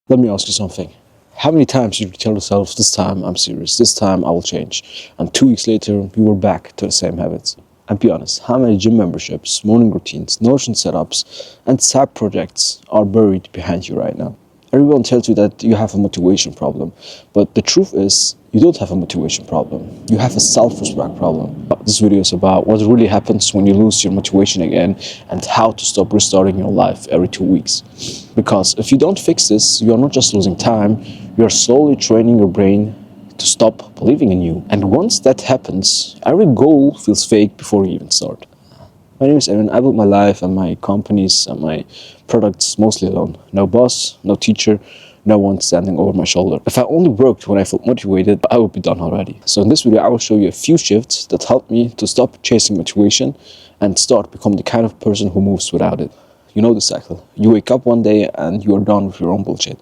Let me ask you something. How many times did you tell yourself, this time I'm serious, this time I will change, and 2 weeks later you were back to the same habits? And be honest, how many gym memberships, morning routines, Notion setups, and side projects are buried behind you right now? Everyone tells you that you have a motivation problem, but the truth is, you don't have a motivation problem. You have a self-respect problem. This video is about what really happens when you lose your motivation again and how to stop restarting your life every 2 weeks. Because if you don't fix this, you are not just losing time, you are slowly training your brain to stop believing in you. And once that happens, every goal feels fake before you even start. My name is Aaron. I built my life and my companies and my products mostly alone. No boss, no teacher, no one standing over my shoulder. If I only worked when I felt motivated, I would be done already. So in this video, I will show you a few shifts that helped me to stop chasing motivation and start becoming the kind of person who moves without it. You know the cycle. You wake up one day and you are done with your own bullshit.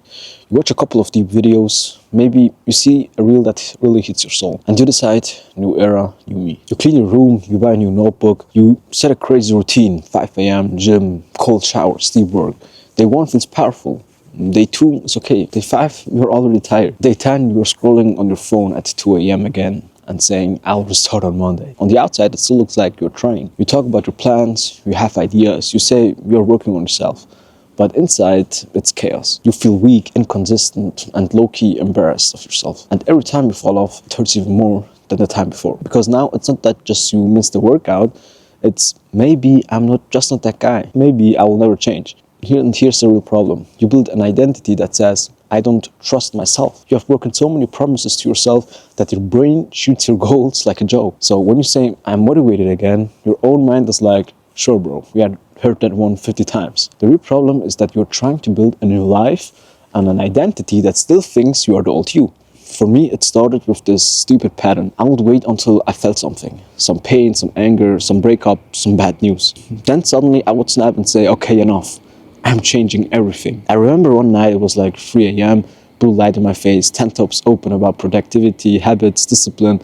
You watch a couple of deep videos, maybe you see a reel that really hits your soul, and you decide, new era, new me. You clean your room, you buy a new notebook, you set a crazy routine, 5 a.m, gym, cold shower, sleep work. Day 1 feels powerful. Day 2 is okay. Day 5, you're already tired. Day 10, you're scrolling on your phone at 2 a.m. again and saying, I'll restart on Monday. On the outside, it still looks like you're trying. You talk about your plans, you have ideas, you say you're working on yourself. But inside, it's chaos. You feel weak, inconsistent, and low-key embarrassed of yourself. And every time you fall off, it hurts even more than the time before. Because now, it's not that just you missed the workout, it's maybe I'm just not that guy. Maybe I will never change. Here's the real problem. You build an identity that says, I don't trust myself. You have broken so many promises to yourself that your brain shoots your goals like a joke. So when you say, I'm motivated again, your own mind is like, sure bro, we had heard that one 50 times. The real problem is that you're trying to build a new life and an identity that still thinks you are the old you. For me, it started with this stupid pattern. I would wait until I felt something. Some pain, some anger, some breakup, some bad news. Then suddenly I would snap and say, okay, enough. I'm changing everything. I remember one night it was like 3 a.m, blue light in my face, 10 tabs open about productivity, habits, discipline.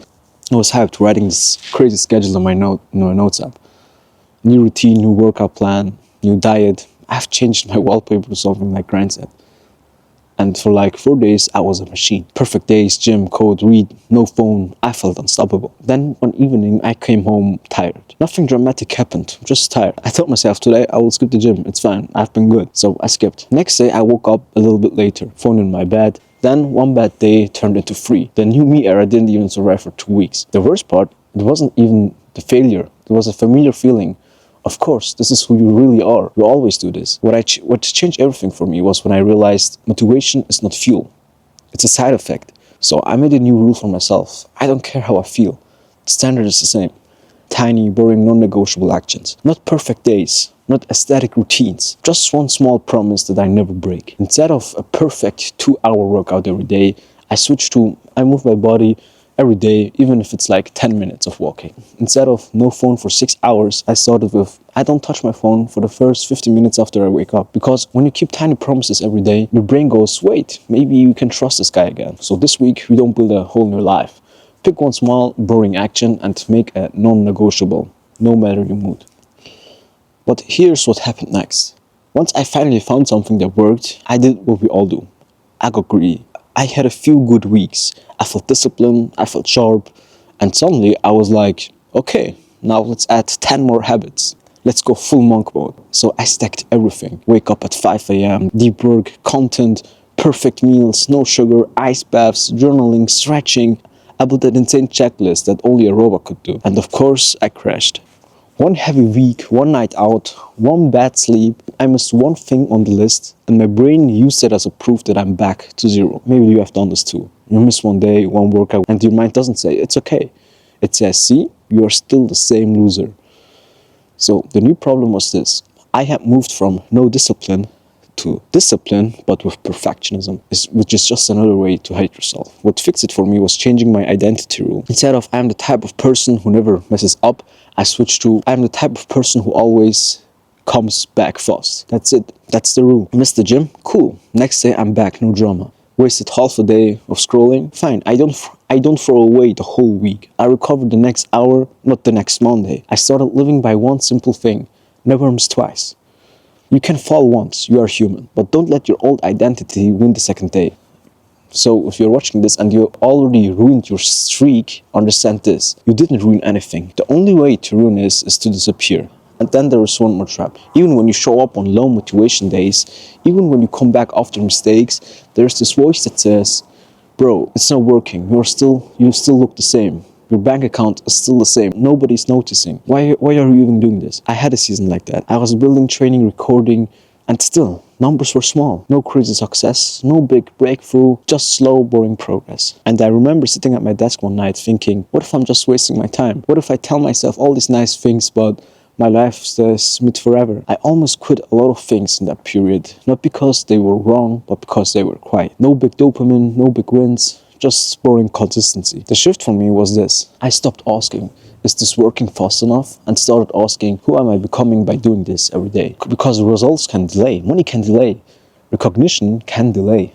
I was hyped writing this crazy schedule on my notes app. New routine, new workout plan, new diet. I've changed my wallpaper to something like Grind said. And for like 4 days, I was a machine. Perfect days, gym, code, read, no phone. I felt unstoppable. Then one evening, I came home tired. Nothing dramatic happened, just tired. I told myself, today I will skip the gym. It's fine, I've been good. So I skipped. Next day, I woke up a little bit later, phone in my bed. Then one bad day turned into 3. The new me era didn't even survive for 2 weeks. The worst part, it wasn't even the failure. It was a familiar feeling. Of course, this is who you really are. You always do this. What changed everything for me was when I realized motivation is not fuel. It's a side effect. So I made a new rule for myself. I don't care how I feel. The standard is the same. Tiny, boring, non-negotiable actions. Not perfect days. Not aesthetic routines. Just one small promise that I never break. Instead of a perfect 2-hour workout every day, I switched to I move my body every day, even if it's like 10 minutes of walking. Instead of no phone for 6 hours, I started with I don't touch my phone for the first 15 minutes after I wake up. Because when you keep tiny promises every day, your brain goes, wait, maybe you can trust this guy again. So this week, we don't build a whole new life. Pick one small, boring action and make a non-negotiable, no matter your mood. But here's what happened next. Once I finally found something that worked, I did what we all do. I got greedy. I had a few good weeks. I felt disciplined, I felt sharp, and suddenly I was like, okay, now let's add 10 more habits. Let's go full monk mode. So I stacked everything. Wake up at 5 a.m, deep work, content, perfect meals, no sugar, ice baths, journaling, stretching. I built an insane checklist that only a robot could do. And of course, I crashed. One heavy week, one night out, one bad sleep, I missed one thing on the list and my brain used it as a proof that I'm back to zero. Maybe you have done this too. You miss one day, one workout, and your mind doesn't say, it's okay. It says, see, you are still the same loser. So the new problem was this. I had moved from no discipline to discipline, but with perfectionism, which is just another way to hate yourself. What fixed it for me was changing my identity rule. Instead of I'm the type of person who never messes up, I switched to I'm the type of person who always comes back fast. That's it. That's the rule. Missed the gym? Cool. Next day I'm back, no drama. Wasted half a day of scrolling? Fine. I don't throw away the whole week. I recovered the next hour, not the next Monday. I started living by one simple thing. Never miss twice. You can fall once, you are human, but don't let your old identity win the second day. So if you're watching this and you already ruined your streak, understand this: you didn't ruin anything. The only way to ruin is to disappear. And then there is one more trap. Even when you show up on low motivation days, even when you come back after mistakes, there's this voice that says, bro, it's not working. You still look the same. Your bank account is still the same. Nobody's noticing. Why are you even doing this? I had a season like that. I was building, training, recording, and still, numbers were small. No crazy success, no big breakthrough, just slow, boring progress. And I remember sitting at my desk one night thinking, what if I'm just wasting my time? What if I tell myself all these nice things, but my life's smooth forever? I almost quit a lot of things in that period. Not because they were wrong, but because they were quiet. No big dopamine, no big wins, just boring consistency. The shift for me was this. I stopped asking, is this working fast enough? And started asking, who am I becoming by doing this every day? Because results can delay, money can delay, recognition can delay,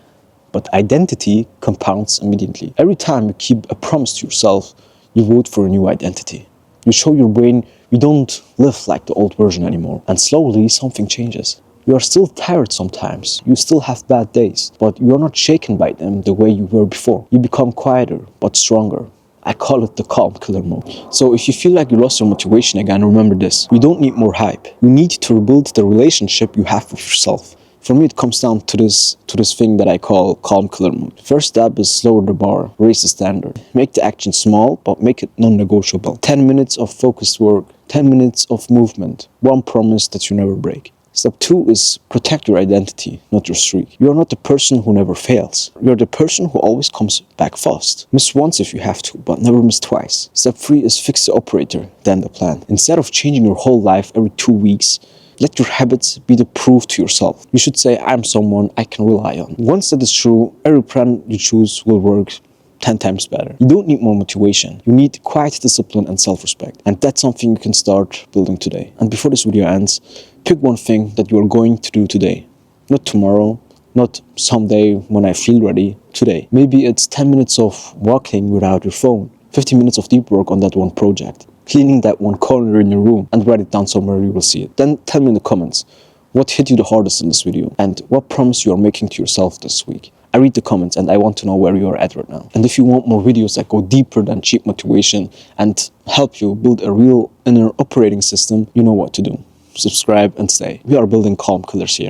but identity compounds immediately. Every time you keep a promise to yourself, you vote for a new identity. You show your brain you don't live like the old version anymore. And slowly something changes. You are still tired sometimes, you still have bad days, but you are not shaken by them the way you were before. You become quieter, but stronger. I call it the calm killer mode. So if you feel like you lost your motivation again, remember this: you don't need more hype. You need to rebuild the relationship you have with yourself. For me, it comes down to this thing that I call calm killer mode. First step is lower the bar, raise the standard. Make the action small, but make it non-negotiable. 10 minutes of focused work, 10 minutes of movement, one promise that you never break. Step 2 is protect your identity, not your streak. You are not the person who never fails. You are the person who always comes back fast. Miss once if you have to, but never miss twice. Step 3 is fix the operator, then the plan. Instead of changing your whole life every 2 weeks, let your habits be the proof to yourself. You should say, I'm someone I can rely on. Once that is true, every plan you choose will work 10 times better. You don't need more motivation. You need quiet discipline and self-respect. And that's something you can start building today. And before this video ends, pick one thing that you are going to do today. Not tomorrow, not someday when I feel ready, today. Maybe it's 10 minutes of walking without your phone, 15 minutes of deep work on that one project, cleaning that one corner in your room, and write it down somewhere you will see it. Then tell me in the comments, what hit you the hardest in this video and what promise you are making to yourself this week. I read the comments and I want to know where you are at right now. And if you want more videos that go deeper than cheap motivation and help you build a real inner operating system, you know what to do. Subscribe and stay. We are building calm killers here.